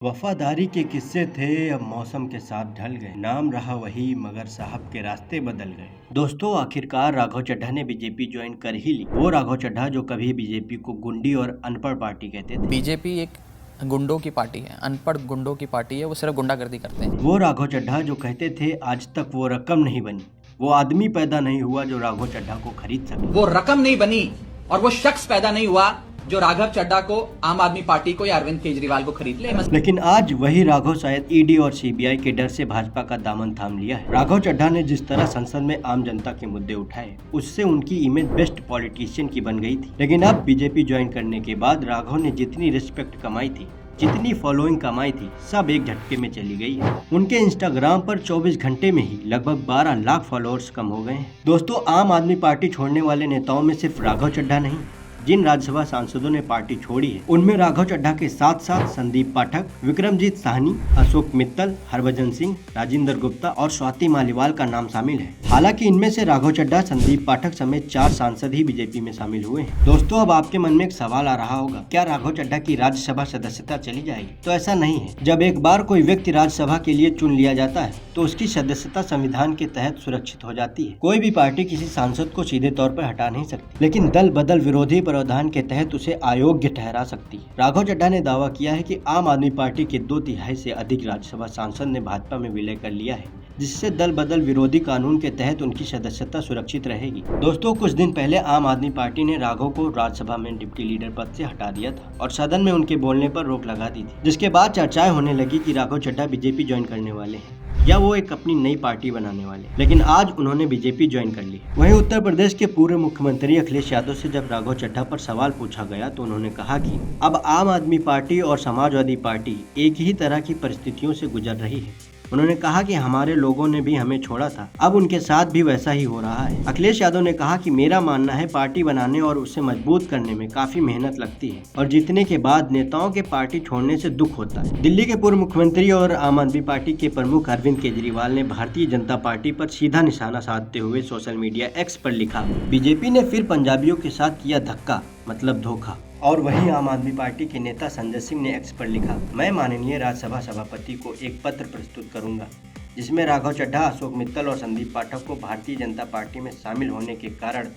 वफादारी के किस्से थे, अब मौसम के साथ ढल गए। नाम रहा वही मगर साहब के रास्ते बदल गए। दोस्तों, आखिरकार राघव चड्ढा ने बीजेपी ज्वाइन कर ही ली। वो राघव चड्ढा जो कभी बीजेपी को गुंडी और अनपढ़ पार्टी कहते थे। बीजेपी एक गुंडों की पार्टी है, अनपढ़ गुंडों की पार्टी है। वो सिर्फ गुंडागर्दी करते हैं। वो राघव चड्ढा जो कहते थे आज तक वो रकम नहीं बनी, वो आदमी पैदा नहीं हुआ जो राघव चड्ढा को खरीद सके। वो रकम नहीं बनी और वो शख्स पैदा नहीं हुआ जो राघव चड्ढा को, आम आदमी पार्टी को या अरविंद केजरीवाल को खरीद ले। लेकिन आज वही राघव शायद ईडी और सीबीआई के डर से भाजपा का दामन थाम लिया है। राघव चड्ढा ने जिस तरह संसद में आम जनता के मुद्दे उठाए, उससे उनकी इमेज बेस्ट पॉलिटिशियन की बन गई थी। लेकिन अब बीजेपी ज्वाइन करने के बाद राघव ने जितनी रिस्पेक्ट कमाई थी, जितनी फॉलोइंग कमाई थी, सब एक झटके में चली गई है। उनके इंस्टाग्राम पर 24 घंटे में ही लगभग 12 लाख फॉलोअर्स कम हो गए हैं। दोस्तों, आम आदमी पार्टी छोड़ने वाले नेताओं में सिर्फ राघव चड्ढा नहीं, जिन राज्यसभा सांसदों ने पार्टी छोड़ी है उनमें राघव चड्ढा के साथ साथ संदीप पाठक, विक्रमजीत साहनी, अशोक मित्तल, हरभजन सिंह, राजेंद्र गुप्ता और स्वाति मालीवाल का नाम शामिल है। हालांकि इनमें से राघव चड्ढा, संदीप पाठक समेत 4 सांसद ही बीजेपी में शामिल हुए हैं। दोस्तों, अब आपके मन में एक सवाल आ रहा होगा, क्या राघव चड्ढा की राज्यसभा सदस्यता चली जाएगी? तो ऐसा नहीं है। जब एक बार कोई व्यक्ति राज्यसभा के लिए चुन लिया जाता है तो उसकी सदस्यता संविधान के तहत सुरक्षित हो जाती है। कोई भी पार्टी किसी सांसद को सीधे तौर पर हटा नहीं सकती, लेकिन दल बदल विरोधी प्रावधान के तहत उसे अयोग्य ठहरा सकती है। राघव चड्ढा ने दावा किया है कि आम आदमी पार्टी के 2/3 से अधिक राज्यसभा सांसद ने भाजपा में विलय कर लिया है, जिससे दल बदल विरोधी कानून के तहत उनकी सदस्यता सुरक्षित रहेगी। दोस्तों, कुछ दिन पहले आम आदमी पार्टी ने राघव को राज्यसभा में डिप्टी लीडर पद से हटा दिया था और सदन में उनके बोलने पर रोक लगा दी थी, जिसके बाद चर्चाएं होने लगी कि राघव चड्ढा बीजेपी ज्वाइन करने वाले हैं या वो एक अपनी नई पार्टी बनाने वाले। लेकिन आज उन्होंने बीजेपी ज्वाइन कर ली। वहीं उत्तर प्रदेश के पूर्व मुख्यमंत्री अखिलेश यादव से जब राघव चड्ढा पर सवाल पूछा गया तो उन्होंने कहा कि अब आम आदमी पार्टी और समाजवादी पार्टी एक ही तरह की परिस्थितियों से गुजर रही है। उन्होंने कहा कि हमारे लोगों ने भी हमें छोड़ा था, अब उनके साथ भी वैसा ही हो रहा है। अखिलेश यादव ने कहा कि मेरा मानना है पार्टी बनाने और उसे मजबूत करने में काफी मेहनत लगती है और जीतने के बाद नेताओं के पार्टी छोड़ने से दुख होता है। दिल्ली के पूर्व मुख्यमंत्री और आम आदमी पार्टी के प्रमुख अरविंद केजरीवाल ने भारतीय जनता पार्टी पर सीधा निशाना साधते हुए सोशल मीडिया एक्स पर लिखा, बीजेपी ने फिर पंजाबियों के साथ किया धक्का, मतलब धोखा। और वहीं आम आदमी पार्टी के नेता संजय सिंह ने एक्स पर लिखा, मैं माननीय राज्यसभा सभापति को एक पत्र प्रस्तुत करूंगा जिसमें राघव चड्ढा, अशोक मित्तल और संदीप पाठक को भारतीय जनता पार्टी में शामिल होने के कारण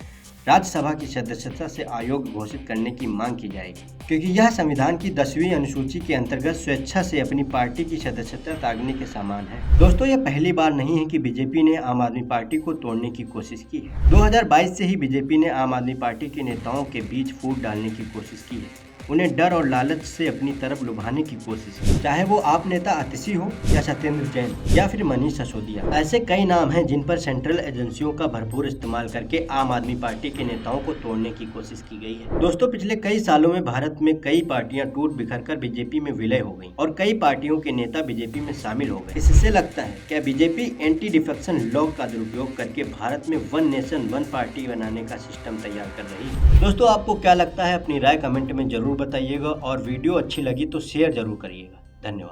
राज्यसभा की सदस्यता से अयोग्य घोषित करने की मांग की जाएगी, क्योंकि यह संविधान की 10वीं अनुसूची के अंतर्गत स्वेच्छा से अपनी पार्टी की सदस्यता त्यागने के समान है। दोस्तों, यह पहली बार नहीं है कि बीजेपी ने आम आदमी पार्टी को तोड़ने की कोशिश की है। 2022 से ही बीजेपी ने आम आदमी पार्टी के नेताओं के बीच फूट डालने की कोशिश की है, उन्हें डर और लालच से अपनी तरफ लुभाने की कोशिश की। चाहे वो आप नेता आतिशी हो या सत्येंद्र जैन या फिर मनीष सिसोदिया, ऐसे कई नाम हैं जिन पर सेंट्रल एजेंसियों का भरपूर इस्तेमाल करके आम आदमी पार्टी के नेताओं को तोड़ने की कोशिश की गई है। दोस्तों, पिछले कई सालों में भारत में कई पार्टियां टूट बिखर कर बीजेपी में विलय हो गयी और कई पार्टियों के नेता बीजेपी में शामिल हो गए। इससे लगता है क्या बीजेपी एंटी डिफेक्शन लॉ का दुरुपयोग करके भारत में वन नेशन वन पार्टी बनाने का सिस्टम तैयार कर रही है? दोस्तों, आपको क्या लगता है? अपनी राय कमेंट में जरूर बताइएगा और वीडियो अच्छी लगी तो शेयर जरूर करिएगा। धन्यवाद।